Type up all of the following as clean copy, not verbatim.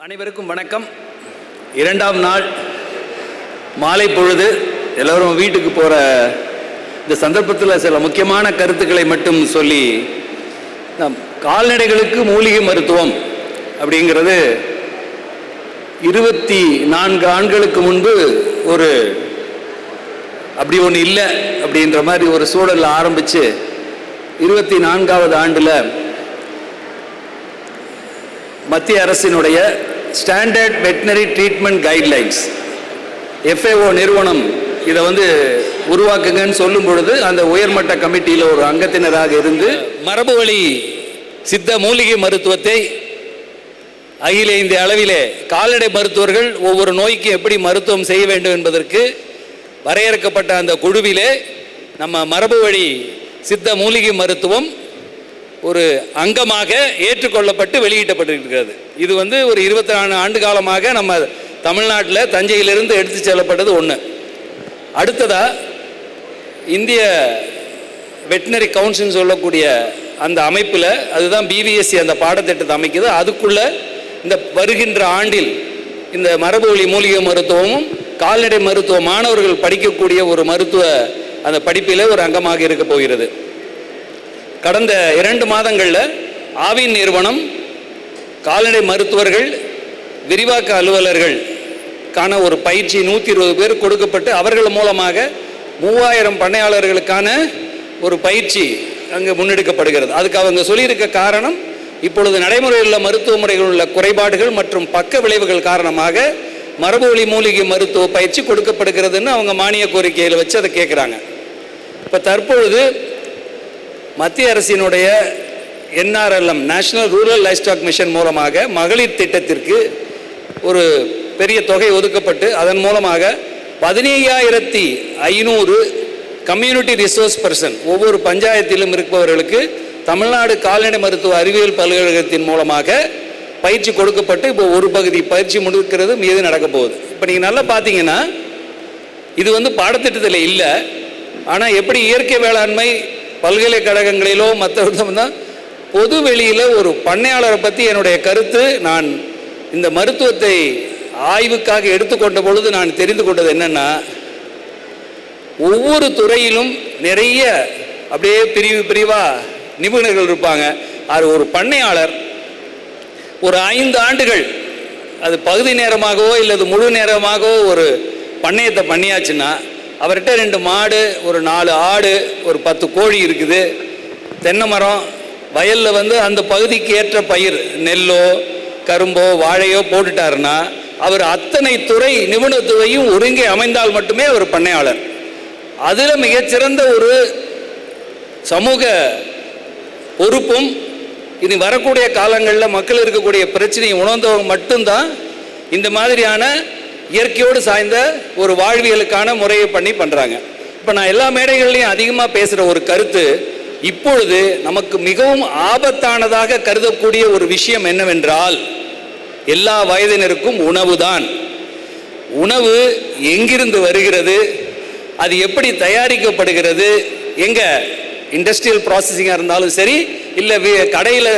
அனைவருக்கும் வணக்கம். இரண்டாம் நாள் மாலை பொழுது எல்லோரும் வீட்டுக்கு போகிற இந்த சந்தர்ப்பத்தில் சில முக்கியமான கருத்துக்களை மட்டும் சொல்லி, கால்நடைகளுக்கு மூலிகை மருத்துவம் அப்படிங்கிறது 24 ஆண்டுகளுக்கு முன்பு அப்படி ஒன்று இல்லை அப்படின்ற மாதிரி ஒரு சூழலில் ஆரம்பித்து 24வது ஆண்டில் மத்திய அரசினுடைய standard veterinary treatment guidelines FAO நிறுவனம் இதை உருவாக்குங்கன்னு சொல்லும் பொழுது அந்த உயர்மட்ட கமிட்டியில் ஒரு அங்கத்தினராக இருந்து மரபு வழி சித்த மூலிகை மருத்துவத்தை அகில இந்திய அளவிலே கால்நடை மருத்துவர்கள் ஒவ்வொரு நோய்க்கும் எப்படி மருத்துவம் செய்ய வேண்டும் என்பதற்கு வரையறுக்கப்பட்ட அந்த குழுவிலே நம்ம மரபு வழி சித்த மூலிகை மருத்துவம் ஒரு அங்கமாக ஏற்றுக்கொள்ளப்பட்டு வெளியிடப்பட்டிருக்கிறது. இது ஒரு 24 ஆண்டு காலமாக நம்ம தமிழ்நாட்டில் தஞ்சையிலிருந்து எடுத்து செல்லப்பட்டது ஒன்று. அடுத்ததா இந்திய வெட்டினரி கவுன்சில் சொல்லக்கூடிய அந்த அமைப்பில், அதுதான் BVSC அந்த பாடத்திட்டத்தை அமைக்குது. அதுக்குள்ள இந்த வருகின்ற ஆண்டில் இந்த மரபு வழி மூலிகை மருத்துவமும் கால்நடை மருத்துவ மாணவர்கள் படிக்கக்கூடிய ஒரு மருத்துவ அந்த படிப்பில் ஒரு அங்கமாக இருக்க போகிறது. கடந்த 2 மாதங்களில் ஆவின் நிறுவனம் கால்நடை மருத்துவர்கள் விரிவாக்க அலுவலர்கள் கான ஒரு பயிற்சி 120 பேர் கொடுக்கப்பட்டு அவர்கள் மூலமாக 3000 பண்ணையாளர்களுக்கான ஒரு பயிற்சி அங்கே முன்னெடுக்கப்படுகிறது. அதுக்கு அவங்க சொல்லியிருக்க காரணம், இப்பொழுது நடைமுறையில் உள்ள மருத்துவ முறைகள் உள்ள குறைபாடுகள் மற்றும் பக்க விளைவுகள் காரணமாக மரபு வழி மூலிகை மருத்துவ பயிற்சி கொடுக்கப்படுகிறதுன்னு அவங்க மானிய கோரிக்கையில் வச்சு அதை கேட்குறாங்க. இப்போ தற்பொழுது மத்திய அரசினுடைய NRLM நேஷனல் ரூரல் லைவ்ஸ்டாக் மிஷன் மூலமாக மகளிர் திட்டத்திற்கு ஒரு பெரிய தொகை ஒதுக்கப்பட்டு அதன் மூலமாக 15,500 கம்யூனிட்டி ரிசோர்ஸ் பர்சன் ஒவ்வொரு பஞ்சாயத்திலும் இருப்பவர்களுக்கு தமிழ்நாடு கால்நடை மருத்துவ அறிவியல் பல்கலைக்கழகத்தின் மூலமாக பயிற்சி கொடுக்கப்பட்டு இப்போ ஒரு பகுதி பயிற்சி முடிக்கிறது, மீது நடக்க போகுது. இப்போ நீங்கள் நல்லா பார்த்தீங்கன்னா இது பாடத்திட்டத்தில் இல்லை. ஆனால் எப்படி இயற்கை வேளாண்மை பல்கலைக்கழகங்களிலோ மற்ற பொது வெளியில் ஒரு பண்ணையாளரை பற்றி என்னுடைய கருத்து, நான் இந்த மருத்துவத்தை ஆய்வுக்காக எடுத்துக்கொண்ட பொழுது நான் தெரிந்து கொண்டது என்னென்னா, ஒவ்வொரு துறையிலும் நிறைய அப்படியே பிரிவாக நிபுணர்கள் இருப்பாங்க. அது ஒரு பண்ணையாளர் ஒரு 5 ஆண்டுகள் அது பகுதி நேரமாகவோ இல்லது முழு நேரமாகவோ ஒரு பண்ணையத்தை பண்ணியாச்சுன்னா, அவர்கிட்ட 2 மாடு, ஒரு 4 ஆடு, ஒரு 10 கோழி இருக்குது, தென்னை மரம், வயலில் அந்த பகுதிக்கு ஏற்ற பயிர் நெல்லோ கரும்போ வாழையோ போட்டுட்டாருன்னா, அவர் அத்தனை துறை நிபுணத்துவையும் ஒருங்கே அமைந்தால் மட்டுமே அவர் பண்ணையாளர். அதில் மிகச்சிறந்த ஒரு சமூக பொறுப்பும் இனி வரக்கூடிய காலங்களில் மக்கள் இருக்கக்கூடிய பிரச்சனையை உணர்ந்தவங்க மட்டும்தான் இந்த மாதிரியான இயற்கையோடு சாய்ந்த ஒரு வாழ்வியலுக்கான முறையை பண்ணுறாங்க. இப்போ நான் எல்லா மேடைகள்லையும் அதிகமாக பேசுகிற ஒரு கருத்து, இப்பொழுது நமக்கு மிகவும் ஆபத்தானதாக கருதக்கூடிய ஒரு விஷயம் என்னவென்றால், எல்லா வயதினருக்கும் உணவு தான். உணவு எங்கிருந்து வருகிறது, அது எப்படி தயாரிக்கப்படுகிறது, எங்கே இண்டஸ்ட்ரியல் ப்ராசஸிங்காக இருந்தாலும் சரி, இல்லை கடையில்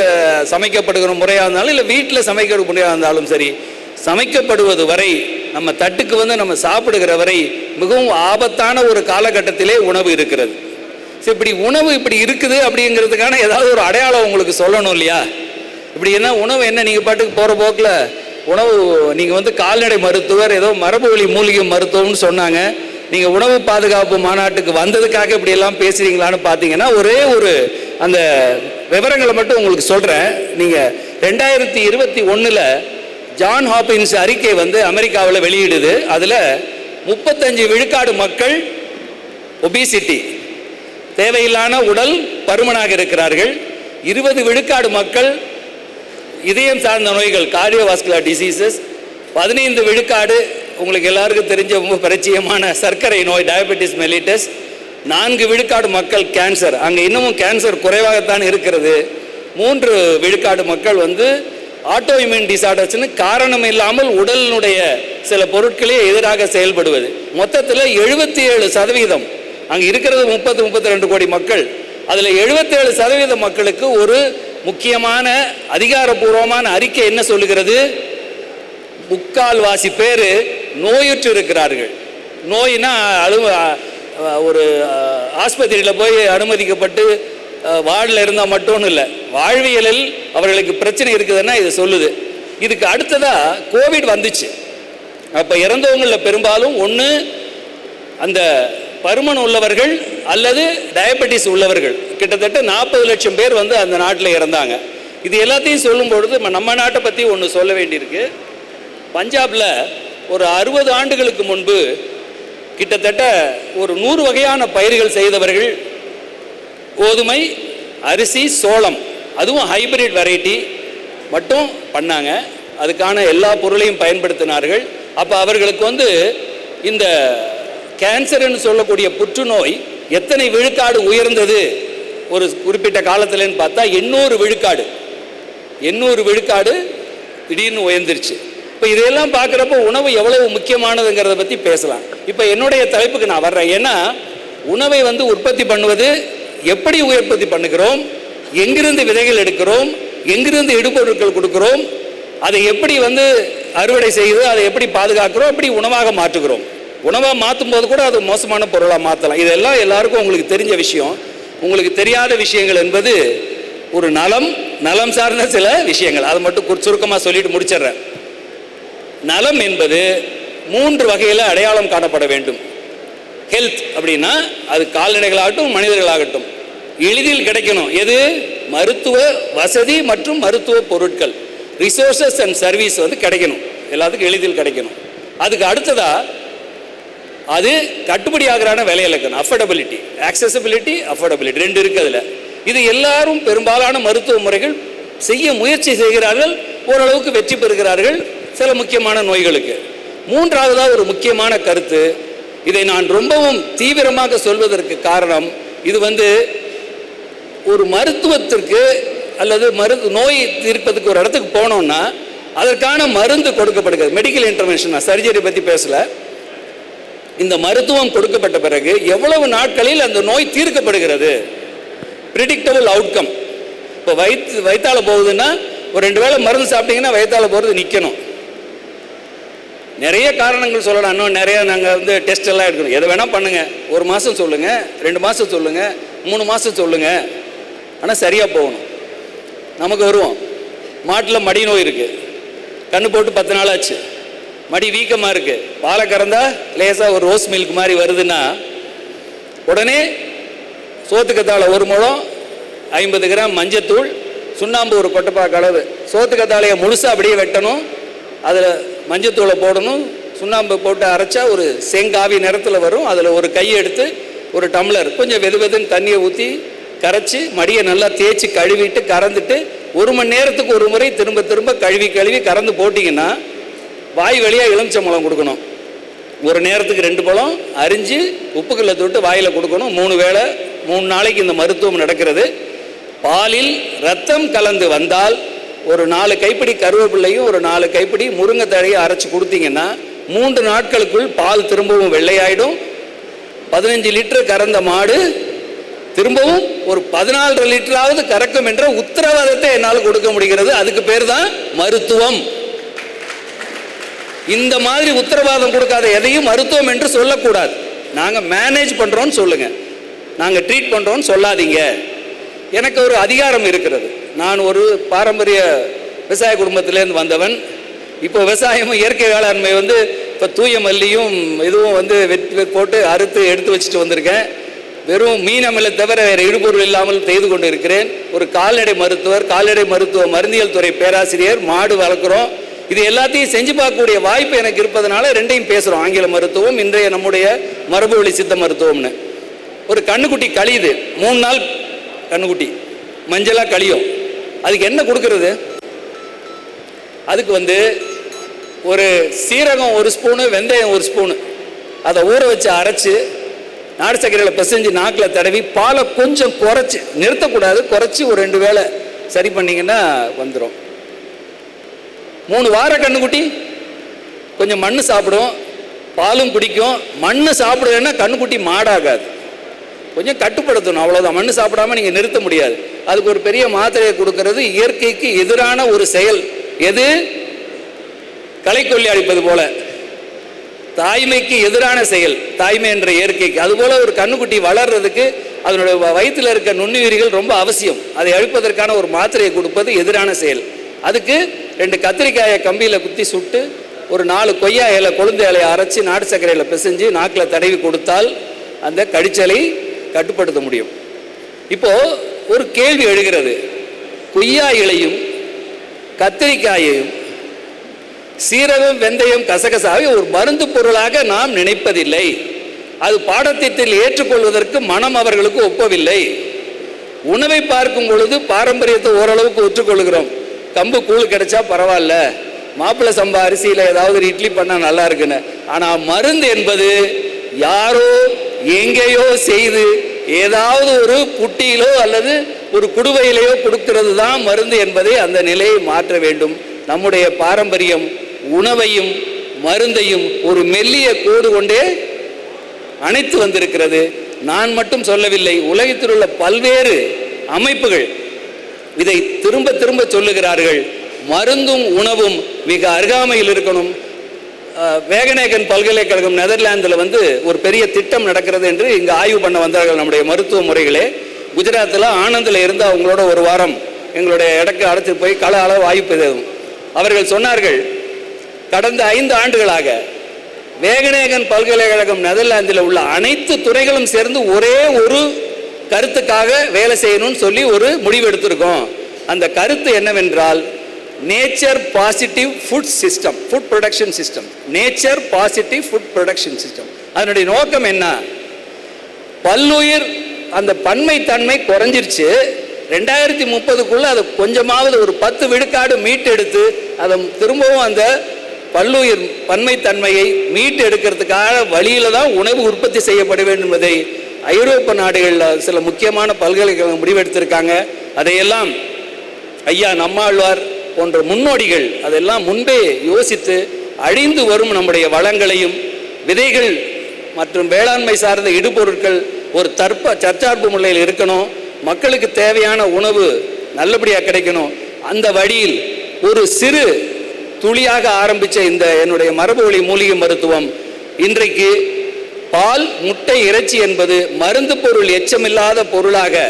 சமைக்கப்படுகிற முறையாக இருந்தாலும், இல்லை வீட்டில் சமைக்கிற முறையாக இருந்தாலும் சரி, சமைக்கப்படுவது வரை நம்ம தட்டுக்கு நம்ம சாப்பிடுகிற வரை மிகவும் ஆபத்தான ஒரு காலகட்டத்திலே உணவு இருக்கிறது. இப்படி உணவு இப்படி இருக்குது அப்படிங்கிறதுக்கான ஏதாவது ஒரு அடையாளம் உங்களுக்கு சொல்லணும் இல்லையா? இப்படி என்ன உணவு என்ன, நீங்கள் பாட்டுக்கு போகிற போக்கில் உணவு, நீங்கள் கால்நடை மருத்துவர் ஏதோ மரபு வழி மூலிகை மருத்துவம்னு சொன்னாங்க, நீங்கள் உணவு பாதுகாப்பு மாநாட்டுக்கு வந்ததுக்காக இப்படியெல்லாம் பேசுகிறீங்களான்னு பார்த்தீங்கன்னா, ஒரே ஒரு அந்த விவரங்களை மட்டும் உங்களுக்கு சொல்கிறேன். நீங்கள் 2021 ஜான் ஹாப்கின்ஸ் அறிக்கை அமெரிக்காவில் வெளியிடுது. அதில் 35 விழுக்காடு மக்கள் ஒபிசிட்டி, தேவையில்லான உடல் பருமனாக இருக்கிறார்கள். 20 விழுக்காடு மக்கள் இதயம் சார்ந்த நோய்கள், கார்டியோவாஸ்குலர் டிசீசஸ். 15 விழுக்காடு உங்களுக்கு எல்லாருக்கும் தெரிஞ்ச ரொம்ப பரிச்சயமான சர்க்கரை நோய், டயபெட்டிஸ் மெலிட்டஸ். 4 விழுக்காடு மக்கள் கேன்சர், அங்கே இன்னமும் கேன்சர் குறைவாகத்தான் இருக்கிறது. 3 விழுக்காடு மக்கள் ஆட்டோ இம்யூன் டிசார்டர்ஸ்னு காரணம் இல்லாமல் உடலினுடைய சில பொருட்களே எதிராக செயல்படுவது. மொத்தத்தில் 77%, அங்கே இருக்கிறது 30-32 கோடி மக்கள், அதில் 77% மக்களுக்கு ஒரு முக்கியமான அதிகாரப்பூர்வமான அறிக்கை என்ன சொல்லுகிறது? முக்கால்வாசி பேர் நோயுற்று இருக்கிறார்கள். நோயினா ஒரு ஆஸ்பத்திரியில் போய் அனுமதிக்கப்பட்டு வார்டில் இருந்தால் மட்டும் இல்லை, வாழ்வியலில் அவர்களுக்கு பிரச்சனை இருக்குதுன்னா இது சொல்லுது. இதுக்கு அடுத்ததாக கோவிட் வந்துச்சு. அப்போ இறந்தவங்களில் பெரும்பாலும் ஒன்று அந்த பருமன் உள்ளவர்கள் அல்லது டயபெட்டிஸ் உள்ளவர்கள். கிட்டத்தட்ட 40 லட்சம் பேர் வந்து அந்த நாட்டில் இறந்தாங்க. இது எல்லாத்தையும் சொல்லும் பொழுது நம்ம நாட்டை பற்றி ஒன்று சொல்ல வேண்டியிருக்கு. பஞ்சாபில் ஒரு 60 ஆண்டுகளுக்கு முன்பு கிட்டத்தட்ட ஒரு 100 வகையான பயிர்கள் செய்தவர்கள், கோதுமை, அரிசி, சோளம், அதுவும் ஹைபிரிட் வெரைட்டி மட்டும் பண்ணாங்க. அதுக்கான எல்லா பொருளையும் பயன்படுத்தினார்கள். அப்போ அவர்களுக்கு வந்து இந்த கேன்சர்னு சொல்லக்கூடிய புற்றுநோய் எத்தனை விழுக்காடு உயர்ந்தது ஒரு குறிப்பிட்ட காலத்தில்னு பார்த்தா 800 விழுக்காடு. 800 விழுக்காடு திடீர்னு உயர்ந்துருச்சு. இப்போ இதையெல்லாம் பார்க்குறப்போ உணவு எவ்வளவு முக்கியமானதுங்கிறத பற்றி பேசலாம். இப்போ என்னுடைய தலைப்புக்கு நான் வர்றேன். ஏன்னா உணவை வந்து உற்பத்தி பண்ணுவது எப்படி உற்பத்தி பண்ணுகிறோம், எங்கிருந்து விதைகள் எடுக்கிறோம், எங்கிருந்து இடுபொருட்கள் கொடுக்கிறோம், அதை எப்படி வந்து அறுவடை செய்து அதை எப்படி பாதுகாக்கிறோம், எப்படி உணவாக மாற்றுகிறோம். உணவாக மாற்றும் போது கூட அது மோசமான பொருளாக மாற்றலாம். இதெல்லாம் எல்லாருக்கும் உங்களுக்கு தெரிஞ்ச விஷயம். உங்களுக்கு தெரியாத விஷயங்கள் என்பது ஒரு நலம் சார்ந்த சில விஷயங்கள். அதை மட்டும் சுருக்கமாக சொல்லிட்டு முடிச்சிடுறேன். நலம் என்பது 3 வகையில் அடையாளம் காணப்பட வேண்டும். ஹெல்த் அப்படின்னா அது கால்நடைகளாகட்டும் மனிதர்களாகட்டும் எளிதில் கிடைக்கணும். எது? மருத்துவ வசதி மற்றும் மருத்துவ பொருட்கள், ரிசோர்சஸ் அண்ட் சர்வீஸ் வந்து கிடைக்கணும், எல்லாத்துக்கும் எளிதில் கிடைக்கணும். அதுக்கு அடுத்ததா அது கட்டுப்படி ஆகிறான விலையில் இருக்கணும். அஃபோர்டபிலிட்டி, ஆக்சசிபிலிட்டி, அஃபோர்டபிலிட்டி 2 இருக்குது அதில். இது எல்லாரும் பெரும்பாலான மருத்துவ முறைகள் செய்ய முயற்சி செய்கிறார்கள், ஓரளவுக்கு வெற்றி பெறுகிறார்கள் சில முக்கியமான நோய்களுக்கு. 3வதாக ஒரு முக்கியமான கருத்து, இதை நான் ரொம்பவும் தீவிரமாக சொல்வதற்கு காரணம், இது வந்து ஒரு மருத்துவத்திற்கு அல்லது நோய் தீர்ப்பதற்கு ஒரு இடத்துக்கு போனோம்னா அதற்கான மருந்து கொடுக்கப்படுகிறது. மெடிக்கல் இன்டர்வென்ஷன், சர்ஜரி பற்றி பேசல. இந்த மருத்துவம் கொடுக்கப்பட்ட பிறகு எவ்வளவு நாட்களில் அந்த நோய் தீர்க்கப்படுகிறது, ப்ரிடிக்டபிள் அவுட்கம். இப்போ வயிற்றால போகுதுன்னா ஒரு 2 வேளை மருந்து சாப்பிட்டீங்கன்னா வயிற்றால போகிறது நிற்கணும். நிறைய காரணங்கள் சொல்லலாம். இன்னும் நிறைய நாங்கள் வந்து டெஸ்ட் எல்லாம் எடுக்கணும். எதை வேணால் பண்ணுங்கள். 1 மாதம் சொல்லுங்கள், 2 மாதம் சொல்லுங்கள், 3 மாதம் சொல்லுங்கள், ஆனால் சரியாக போகணும். நமக்கு வருவோம், மாட்டில் மடி நோய் இருக்குது, கண்ணு போட்டு 10 நாள் ஆச்சு, மடி வீக்கமாக இருக்குது, பாலை கறந்தா லேசாக ஒரு ரோஸ் மில்க் மாதிரி வருதுன்னா உடனே சோத்துக்கத்தாழை 1 முழம், 50 கிராம் மஞ்சத்தூள், சுண்ணாம்பு ஒரு கொட்டைப்பாக்கு அளவு, சோத்துக்கத்தாழையை முழுசாக அப்படியே வெட்டணும், அதில் மஞ்சத்தூளை போடணும், சுண்ணாம்பு போட்டு அரைச்சா ஒரு செங்காவி நிறத்தில் வரும். அதில் ஒரு கையை எடுத்து ஒரு டம்ளர் கொஞ்சம் வெதுன்னு தண்ணியை ஊற்றி கரைச்சி மடியை நல்லா தேய்ச்சி கழுவிட்டு கறந்துட்டு 1 மணி நேரத்துக்கு ஒரு முறை திரும்ப திரும்ப கழுவி கறந்து போட்டிங்கன்னா வாய் வழியாக எலுமிச்சம்பழம் கொடுக்கணும். ஒரு நேரத்துக்கு 2 பழம் அரிஞ்சு உப்புக்கல்ல தொட்டு வாயில் கொடுக்கணும். 3 வேளை 3 நாளைக்கு இந்த மருத்துவம் நடக்கிறது. பாலில் ரத்தம் கலந்து வந்தால் ஒரு 4 கைப்பிடி கருவேப்பிள்ளையும் ஒரு 4 கைப்பிடி முருங்கை தழையும் அரைச்சி கொடுத்தீங்கன்னா 3 நாட்களுக்குள் பால் திரும்பவும் வெள்ளையாயிடும். 15 லிட்டர் கறந்த மாடு திரும்பவும் ஒரு 14 லிட்டராவது கறக்கும் என்ற உத்தரவாதத்தை என்னால் கொடுக்க முடிகிறது. அதுக்கு பேர் தான் மருத்துவம். இந்த மாதிரி உத்தரவாதம் கொடுக்காத எதையும் மருத்துவம் என்று சொல்லக்கூடாது. நாங்கள் மேனேஜ் பண்ணுறோன்னு சொல்லுங்க, நாங்கள் ட்ரீட் பண்ணுறோன்னு சொல்லாதீங்க. எனக்கு ஒரு அதிகாரம் இருக்கிறது. நான் ஒரு பாரம்பரிய விவசாய குடும்பத்திலேருந்து வந்தவன். இப்போ விவசாயமும் இயற்கை வேளாண்மை வந்து இப்போ தூய மல்லியும் இதுவும் வந்து போட்டு அறுத்து எடுத்து வச்சுட்டு வந்திருக்கேன். வெறும் மீன் அமிலை தவிர வேறு இடுபொருள் இல்லாமல் செய்து கொண்டு இருக்கிறேன். ஒரு கால்நடை மருத்துவர், கால்நடை மருத்துவ மருந்தியல் துறை பேராசிரியர், மாடு வளர்க்குறோம். இது எல்லாத்தையும் செஞ்சு பார்க்கக்கூடிய வாய்ப்பு எனக்கு இருப்பதனால 2ஐயும் பேசுகிறோம். ஆங்கில மருத்துவம், இன்றைய நம்முடைய மரபு வழி சித்த மருத்துவம்னு. ஒரு கண்ணுக்குட்டி கழியுது, 3 நாள் கண்ணுக்குட்டி மஞ்சளாக கழியும். அதுக்கு என்ன கொடுக்கறது? அதுக்கு வந்து ஒரு சீரகம் 1 ஸ்பூனு, வெந்தயம் 1 ஸ்பூனு, அதை ஊற வச்சு அரைச்சி நாடு சர்க்கரையில் பிசைஞ்சு நாக்கில் தடவி பாலை கொஞ்சம் குறைச்சி, நிறுத்தக்கூடாது, குறைச்சி ஒரு 2 வேளை சரி பண்ணிங்கன்னா வந்துடும். 3 வார கண்ணுக்குட்டி கொஞ்சம் மண் சாப்பிடும், பாலும் குடிக்கும். மண் சாப்பிடுவேன்னா கண்ணுக்குட்டி மாடாகாது. கொஞ்சம் கட்டுப்படுத்தணும், அவ்வளோதான். மண் சாப்பிடாம நீங்கள் நிறுத்த முடியாது. அதுக்கு ஒரு பெரிய மாத்திரையை கொடுக்கறது இயற்கைக்கு எதிரான ஒரு செயல். எது? களை கொல்லி அடிப்பது போல தாய்மைக்கு எதிரான செயல், தாய்மை என்ற இயற்கைக்கு. அதுபோல ஒரு கண்ணுக்குட்டி வளர்றதுக்கு அதனுடைய வயிற்றில் இருக்க நுண்ணுயிரிகள் ரொம்ப அவசியம். அதை அழிப்பதற்கான ஒரு மாத்திரையை கொடுப்பது எதிரான செயல். அதுக்கு 2 கத்திரிக்காயை கம்பியில் குத்தி சுட்டு ஒரு 4 கொய்யா இலை கொழுந்து இலையை அரைச்சி நாட்டு சர்க்கரையில் பிசைஞ்சு நாக்கில் தடவி கொடுத்தால் அந்த கடிச்சலை கட்டுப்படுத்த முடியும். இப்போது ஒரு கேள்வி எழுகிறது, கொய்யா இலையும் கத்திரிக்காயையும் சீரகம் வெந்தயம் கசகசாவை ஒரு மருந்து பொருளாக நாம் நினைப்பதில்லை. அது பாடத்திட்டத்தில் ஏற்றுக்கொள்வதற்கு மனம் அவர்களுக்கு ஒப்பவில்லை. உணவை பார்க்கும் பொழுது பாரம்பரியத்தை ஓரளவுக்கு ஒற்றுக்கொள்கிறோம். கம்பு கூழ் கிடைச்சா பரவாயில்ல, மாப்பிள்ளை சம்பா அரிசியில் ஏதாவது ஒரு இட்லி பண்ணால் நல்லா இருக்குன்னு. ஆனால் மருந்து என்பது யாரோ எங்கேயோ செய்து ஏதாவது ஒரு புட்டியிலோ அல்லது ஒரு குடுவையிலையோ கொடுக்கிறது தான் மருந்து என்பதை அந்த நிலையை மாற்ற வேண்டும். நம்முடைய பாரம்பரியம் உணவையும் மருந்தையும் ஒரு மெல்லிய கோடு கொண்டே அணைத்து வந்திருக்கிறது. நான் மட்டும் சொல்லவில்லை, உலகத்தில் உள்ள பல்வேறு அமைப்புகள் இதை திரும்ப திரும்ப சொல்லுகிறார்கள். மருந்தும் உணவும் மிக அருகாமையில் இருக்கணும். வேகனேகன் பல்கலைக்கழகம் நெதர்லாந்தில் ஒரு பெரிய திட்டம் நடக்கிறது என்று இங்கே ஆய்வு பண்ண வந்தார்கள் நம்முடைய மருத்துவ முறைகளே. குஜராத்தில் ஆனந்தில் இருந்து அவங்களோட ஒரு வாரம் எங்களுடைய இடக்கு அழைத்து போய் கள அளவு ஆய்வு செய்தோம். அவர்கள் சொன்னார்கள், கடந்த 5 ஆண்டுகளாக வேகனேகன் பல்கலைக்கழகம் நெதர்லாந்தில் உள்ள அனைத்து துறைகளும் சேர்ந்து ஒரே ஒரு கருத்துக்காக வேலை செய்யணும்னு சொல்லி ஒரு முடிவு எடுத்திருக்கோம். அந்த கருத்து என்னவென்றால், nature positive food system, food production system. Nature positive food production system. அதனுடைய நோக்கம் என்ன? பல்லுயிர் அந்த பன்மை தன்மை குறைஞ்சிருச்சு. 2030க்குள்ள அதை கொஞ்சமாவது ஒரு 10 விழுக்காடு மீட்டெடுத்து அதை திரும்பவும் அந்த பல்லுயிர் பன்மைத்தன்மையை மீட்டு எடுக்கிறதுக்காக வழியில தான் உணவு உற்பத்தி செய்யப்பட வேண்டும் என்பதை ஐரோப்பிய நாடுகளில் சில முக்கியமான பல்கலைக்கழகம் முடிவெடுத்திருக்காங்க. அதையெல்லாம் ஐயா நம்மாழ்வார் போன்ற முன்னோடிகள் அதெல்லாம் முன்பே யோசித்து அழிந்து வரும் நம்முடைய வளங்களையும் விதைகள் மற்றும் வேளாண்மை சார்ந்த இடுபொருட்கள் ஒரு தற்சார்பு முறையில் இருக்கணும். மக்களுக்கு தேவையான உணவு நல்லபடியாக கிடைக்கணும். அந்த வழியில் ஒரு சிறு துளியாக ஆரம்பித்த இந்த என்னுடைய மரபு வழி மூலிகை மருத்துவம் இன்றைக்கு பால் முட்டை இறைச்சி என்பது மருந்து பொருள் எச்சமில்லாத பொருளாக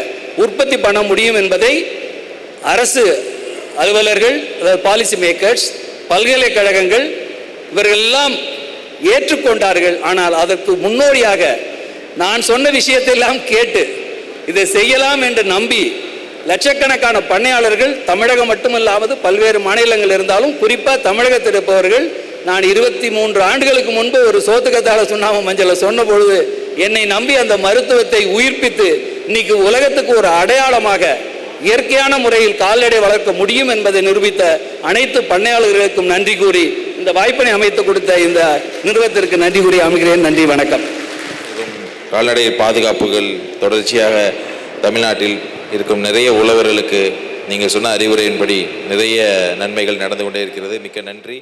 உற்பத்தி பண்ண முடியும் என்பதை அரசு அலுவலர்கள், பாலிசி மேக்கர்ஸ், பல்கலைக்கழகங்கள் இவர்கள் எல்லாம் ஏற்றுக்கொண்டார்கள். ஆனால் அதற்கு முன்னோடியாக நான் சொன்ன விஷயத்தை எல்லாம் கேட்டு இதை செய்யலாம் என்று நம்பி லட்சக்கணக்கான பண்ணையாளர்கள் தமிழகம் மட்டுமல்லாமல் பல்வேறு மாநிலங்கள் இருந்தாலும் குறிப்பாக தமிழகத்தில் இருப்பவர்கள், நான் 23 ஆண்டுகளுக்கு முன்பு ஒரு சோத்துக்கத்தாழ சுண்ணாம மஞ்சளை சொன்ன பொழுது என்னை நம்பி அந்த மருத்துவத்தை உயிர்ப்பித்து இன்னைக்கு உலகத்துக்கு ஒரு அடையாளமாக இயற்கையான முறையில் கால்நடை வளர்க்க முடியும் என்பதை நிரூபித்த அனைத்து பண்ணையாளர்களுக்கும் நன்றி கூறி இந்த வாய்ப்பினை அமைத்து கொடுத்த இந்த நிறுவனத்திற்கு நன்றி கூறி அமைகிறேன். நன்றி, வணக்கம். கால்நடை பாதுகாப்புகள் தொடர்ச்சியாக தமிழ்நாட்டில் இருக்கும் நிறைய உழவர்களுக்கு நீங்கள் சொன்ன அறிவுரையின்படி நிறைய நன்மைகள் நடந்து கொண்டே இருக்கிறது. மிக்க நன்றி.